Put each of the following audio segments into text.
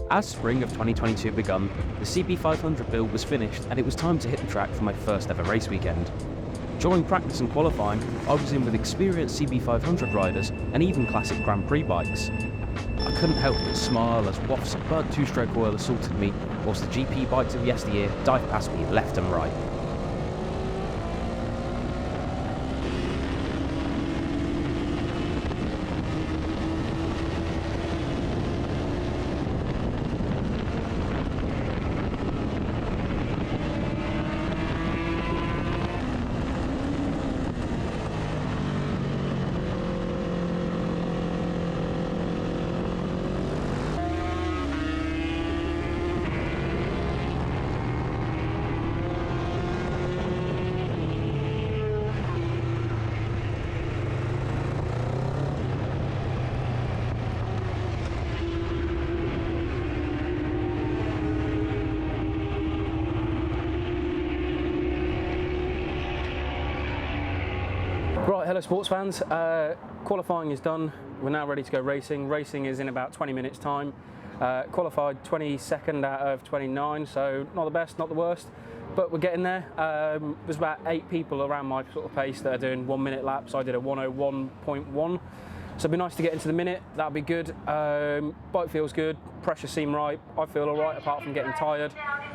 As spring of 2022 begun, the CB500 build was finished and it was time to hit the track for my first ever race weekend. During practice and qualifying, I was in with experienced CB500 riders and even classic Grand Prix bikes. I couldn't help but smile as wafts of burnt two-stroke oil assaulted me, whilst the GP bikes of yesteryear dived past me left and right. Right, hello sports fans. Qualifying is done. We're now ready to go racing. Racing is in about 20 minutes time. Qualified 22nd out of 29, so not the best, not the worst, but we're getting there. There's about 8 people around my sort of pace that are doing 1 minute laps. I did a 1:01.1, so it'd be nice to get into the minute. That'd be good. Bike feels good, pressure seem right. I feel all right apart from getting tired.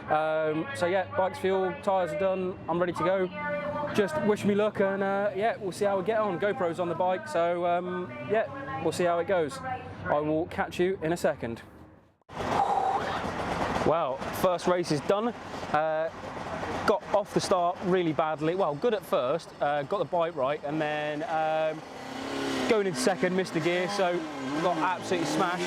So yeah, bike's fuel, tyres are done. I'm ready to go. Just wish me luck, and yeah, we'll see how we get on. GoPro's on the bike, so yeah, we'll see how it goes. I will catch you in a second. Well, first race is done. Got off the start really badly. Well, good at first, got the bike right, and then going into second, missed the gear, so got absolutely smashed.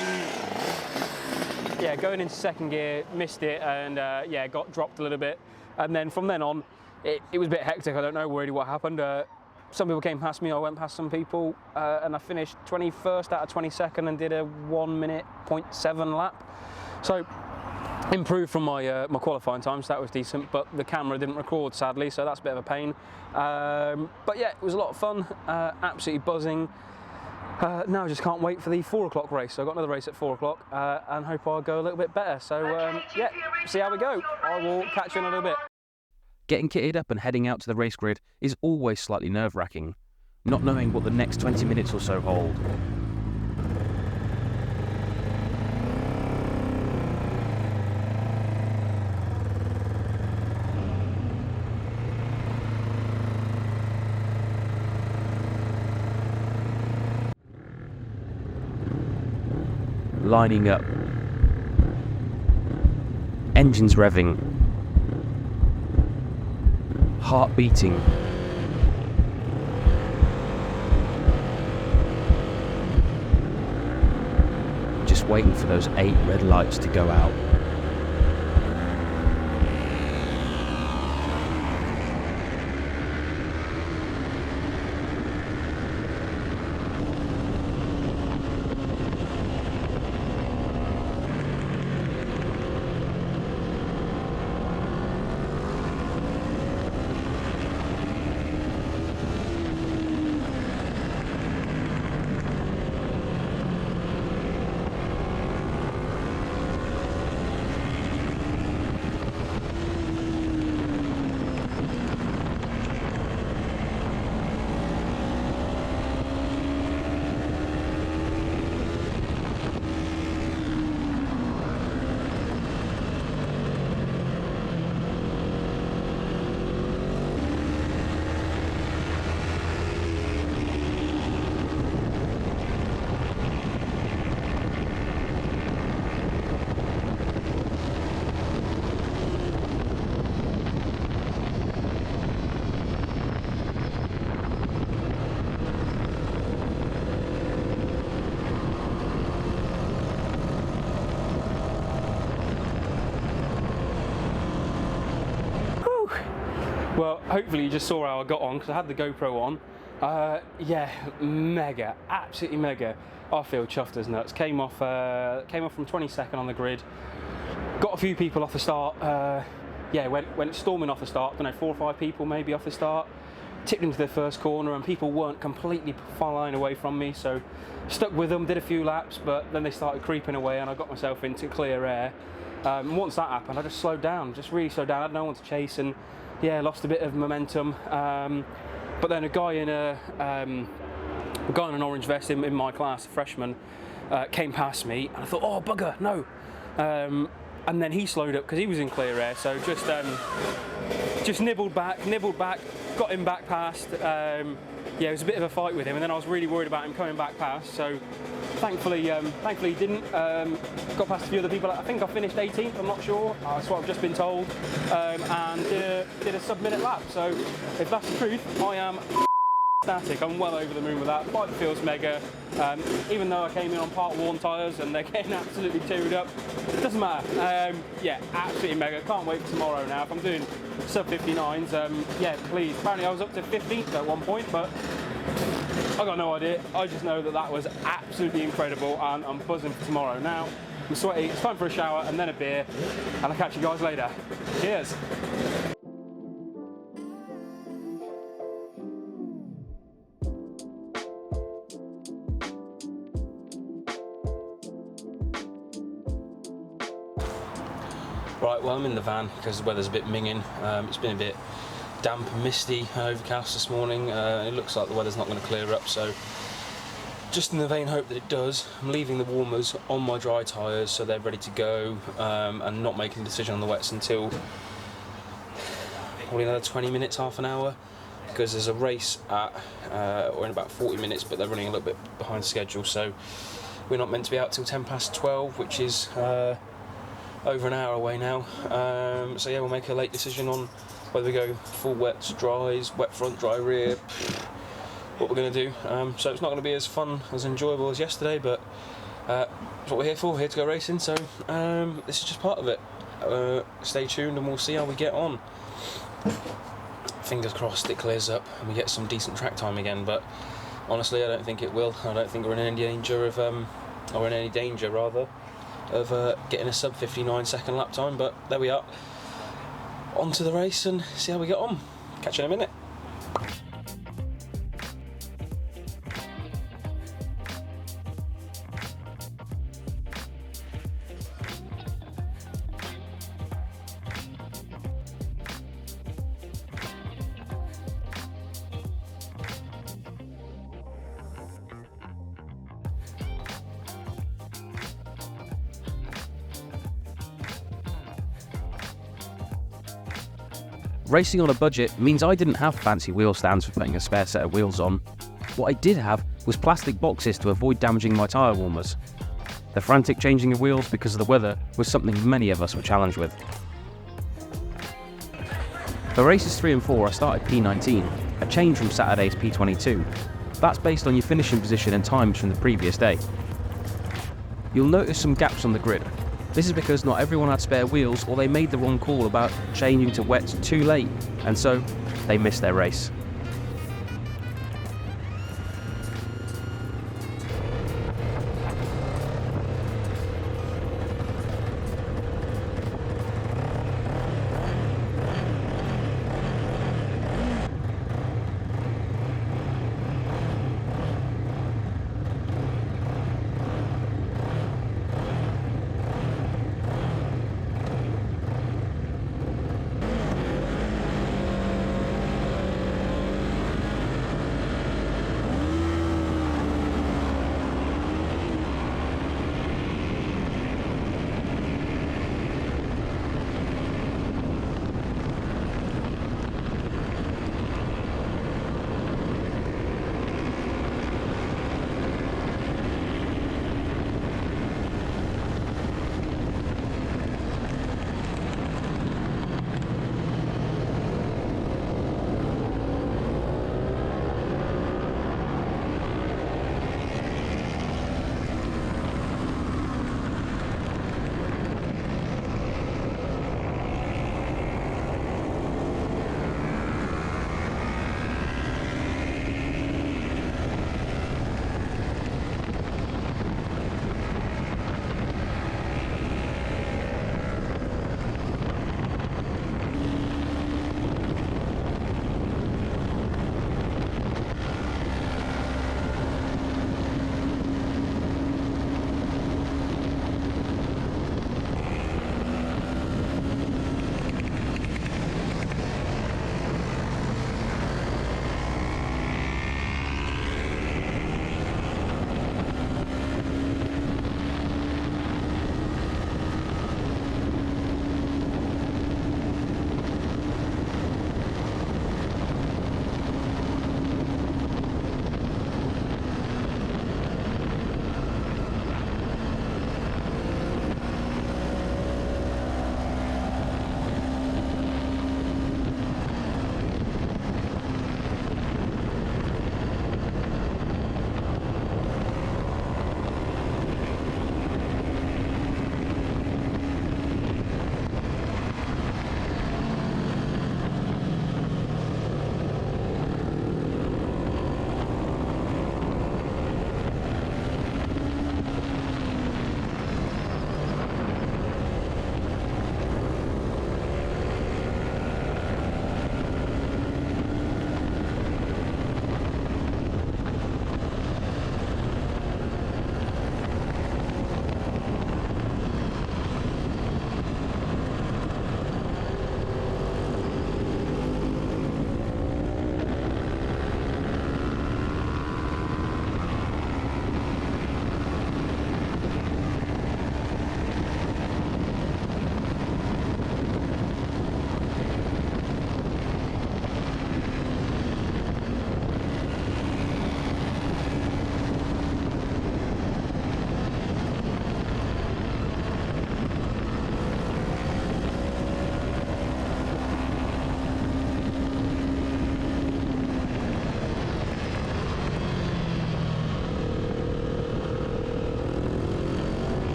Yeah, going into second gear, missed it, and yeah, got dropped a little bit. And then from then on, it was a bit hectic. I don't know really what happened. Some people came past me, I went past some people, and I finished 21st out of 22nd and did a 1:07 lap. So improved from my my qualifying time, so that was decent, but the camera didn't record sadly, so that's a bit of a pain. But yeah, it was a lot of fun, absolutely buzzing. Now I just can't wait for the 4 o'clock race. So I've got another race at 4 o'clock and hope I'll go a little bit better. So yeah, see how we go. I will catch you in a little bit. Getting kitted up and heading out to the race grid is always slightly nerve-wracking, not knowing what the next 20 minutes or so hold. Lining up, engines revving, heart beating, just waiting for those 8 red lights to go out. Well, hopefully you just saw how I got on because I had the GoPro on. Yeah, mega, absolutely mega. I feel chuffed as nuts. Came off from 22nd on the grid. Got a few people off the start. Yeah, went storming off the start. I don't know, 4 or 5 people maybe off the start. tipped into the first corner and people weren't completely flying away from me, so stuck with them, did a few laps, but then they started creeping away and I got myself into clear air. And once that happened, I just slowed down, just really slowed down. I had no one to chase, and yeah, lost a bit of momentum. But then a guy in an orange vest in my class, a freshman, came past me, and I thought, oh bugger, no. And then he slowed up because he was in clear air, so just nibbled back, got him back past. Yeah, it was a bit of a fight with him, and then I was really worried about him coming back past. So thankfully he didn't. Got past a few other people. I think I finished 18th. I'm not sure. That's what I've just been told. And did a sub-minute lap. So if that's the truth, I am ecstatic. I'm well over the moon with that. Bike feels mega. Even though I came in on part worn tyres and they're getting absolutely tuned up, it doesn't matter. Yeah, absolutely mega. Can't wait for tomorrow now. If I'm doing sub 59s, yeah, please. Apparently I was up to 15th at one point, but I got no idea. I just know that that was absolutely incredible, and I'm buzzing for tomorrow. Now I'm sweaty. It's time for a shower and then a beer, and I'll catch you guys later. Cheers. Right, well, I'm in the van because the weather's a bit minging. It's been a bit damp and misty, overcast this morning. It looks like the weather's not going to clear up, so just in the vain hope that it does, I'm leaving the warmers on my dry tyres so they're ready to go, and not making a decision on the wets until probably another 20 minutes, half an hour, because there's a race or in about 40 minutes, but they're running a little bit behind schedule, so we're not meant to be out till 12, which is over an hour away now. So yeah, we'll make a late decision on whether we go full wets, dries, wet front, dry rear, what we're going to do. So it's not going to be as fun, as enjoyable as yesterday, but that's what we're here for, here to go racing, so this is just part of it. Stay tuned and we'll see how we get on. Fingers crossed it clears up and we get some decent track time again, but honestly I don't think it will. I don't think we're in any danger of, or in any danger rather, of getting a sub 59 second lap time, but there we are. On to the race and see how we get on. Catch you in a minute. Racing on a budget means I didn't have fancy wheel stands for putting a spare set of wheels on. What I did have was plastic boxes to avoid damaging my tyre warmers. The frantic changing of wheels because of the weather was something many of us were challenged with. For races 3 and 4 I started P19, a change from Saturday's P22. That's based on your finishing position and times from the previous day. You'll notice some gaps on the grid. This is because not everyone had spare wheels, or they made the wrong call about changing to wets too late, and so they missed their race.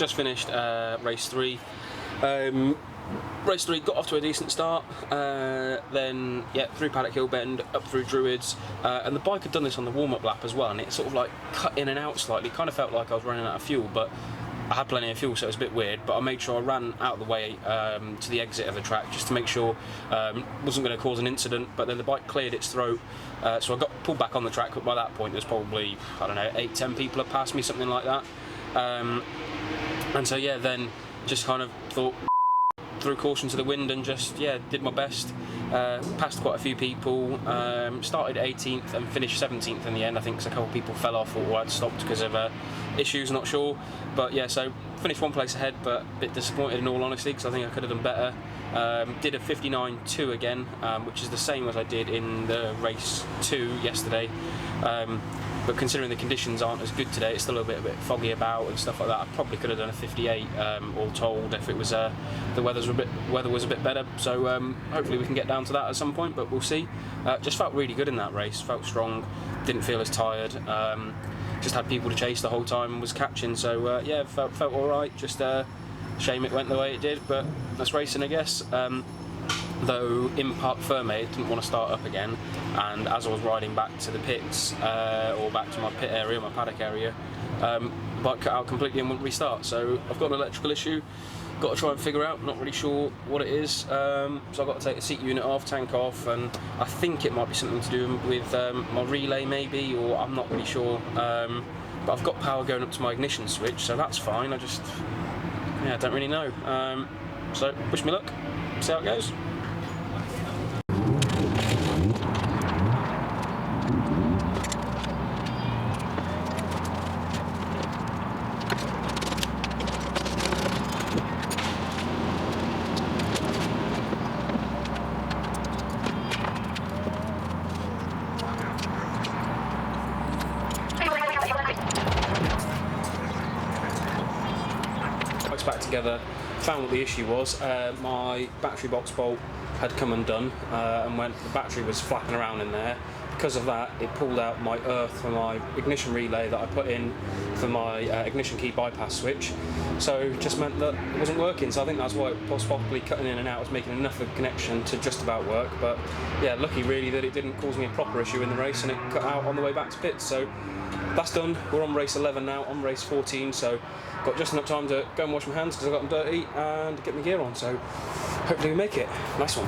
just finished race 3. Race 3 got off to a decent start, then yeah, through Paddock Hill Bend, up through Druids, and the bike had done this on the warm-up lap as well, and it sort of like cut in and out slightly. Kind of felt like I was running out of fuel, but I had plenty of fuel, so it was a bit weird. But I made sure I ran out of the way to the exit of the track just to make sure wasn't going to cause an incident. But then the bike cleared its throat, so I got pulled back on the track. But by that point, there's probably, I don't know, 8-10 people had passed me, something like that. And so yeah, then just kind of thought, threw caution to the wind and just, yeah, did my best. Passed quite a few people, started 18th and finished 17th in the end, I think, because a couple of people fell off or had stopped because of issues, not sure. But yeah, so finished one place ahead, but a bit disappointed in all honesty, because I think I could have done better. Did a 59.2 again, which is the same as I did in the race 2 yesterday. But considering the conditions aren't as good today, it's still a bit foggy about and stuff like that. I probably could have done a 58 all told if it was the weather was a bit better. So hopefully we can get down to that at some point, but we'll see. Just felt really good in that race. Felt strong. Didn't feel as tired. Just had people to chase the whole time and was catching. So yeah, felt all right. Just shame it went the way it did, but that's racing, I guess. Though in Parc Fermé didn't want to start up again, and as I was riding back to the pits, or back to my pit area, my paddock area, the bike cut out completely and wouldn't restart. So I've got an electrical issue, got to try and figure out, not really sure what it is. So I've got to take the seat unit off, tank off, and I think it might be something to do with my relay maybe, or I'm not really sure. But I've got power going up to my ignition switch, so that's fine. I just, yeah, don't really know. So wish me luck, see how it goes. Back together, found what the issue was. My battery box bolt had come undone, and when the battery was flapping around in there, because of that it pulled out my earth for my ignition relay that I put in for my ignition key bypass switch, so it just meant that it wasn't working. So I think that's why it was possibly cutting in and out, was making enough of a connection to just about work. But yeah, lucky really that it didn't cause me a proper issue in the race, and it cut out on the way back to pits. So that's done. We're on race 11 now, on race 14, so got just enough time to go and wash my hands because I got them dirty and get my gear on, so hopefully we make it. Nice one.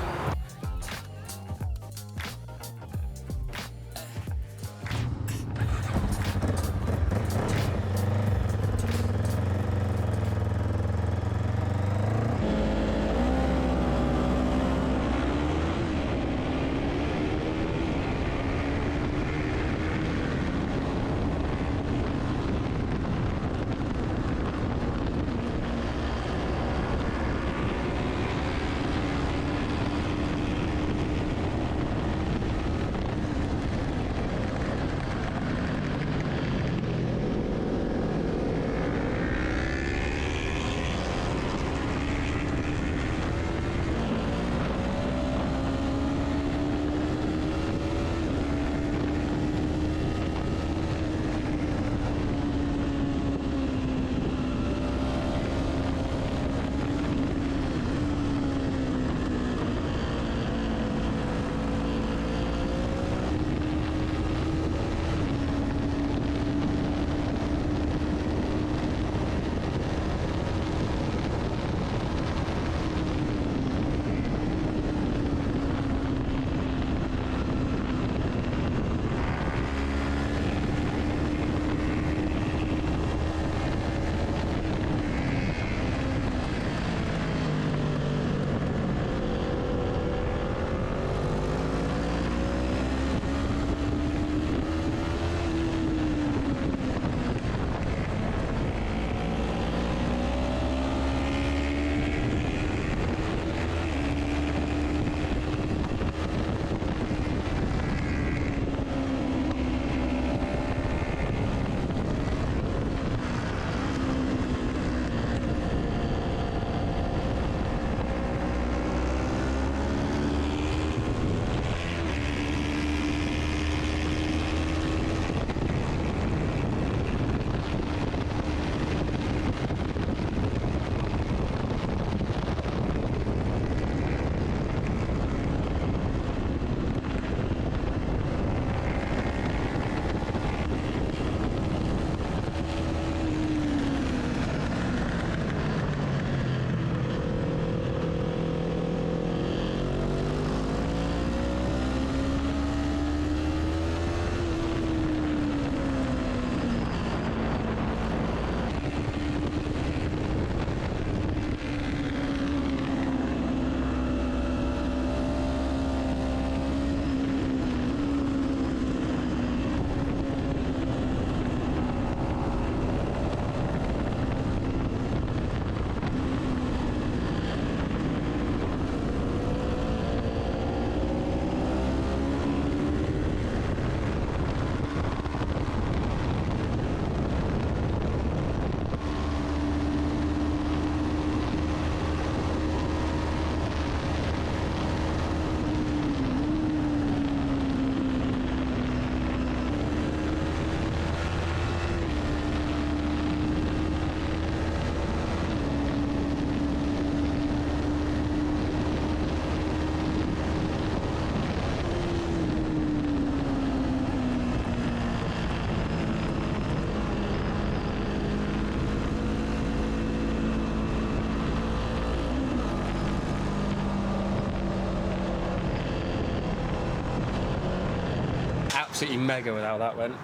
absolutely mega with how that went.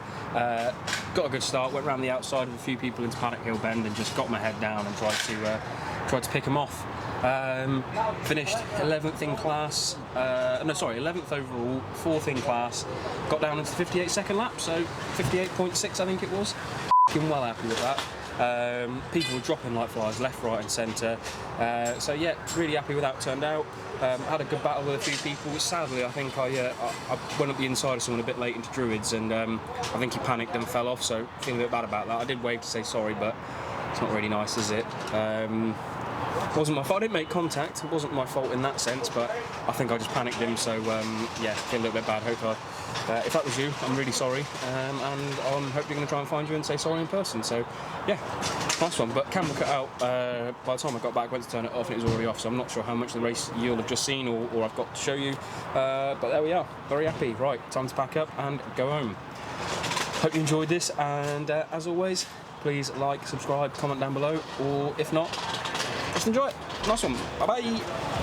Got a good start, went around the outside of a few people into Paddock Hill Bend and just got my head down and tried to pick them off. Finished 11th in class, 11th overall, 4th in class, got down into the 58-second lap, so 58.6 I think it was. F***ing well happy with that. People were dropping like flies left, right and centre, so yeah, really happy with how it turned out. Had a good battle with a few people, which sadly I think I went up the inside of someone a bit late into Druids, and I think he panicked and fell off, so feeling a bit bad about that. I did wave to say sorry, but it's not really nice, is it? Wasn't my fault. I didn't make contact. It wasn't my fault in that sense, but I think I just panicked him. So yeah, feel a little bit bad. Hope if that was you, I'm really sorry, and I'm hoping going to try and find you and say sorry in person. So yeah, nice one. But camera cut out by the time I got back. Went to turn it off, and it was already off. So I'm not sure how much of the race you'll have just seen or I've got to show you. But there we are. Very happy. Right, time to pack up and go home. Hope you enjoyed this, and as always, please like, subscribe, comment down below, or if not, just enjoy it. Nice one. Bye bye.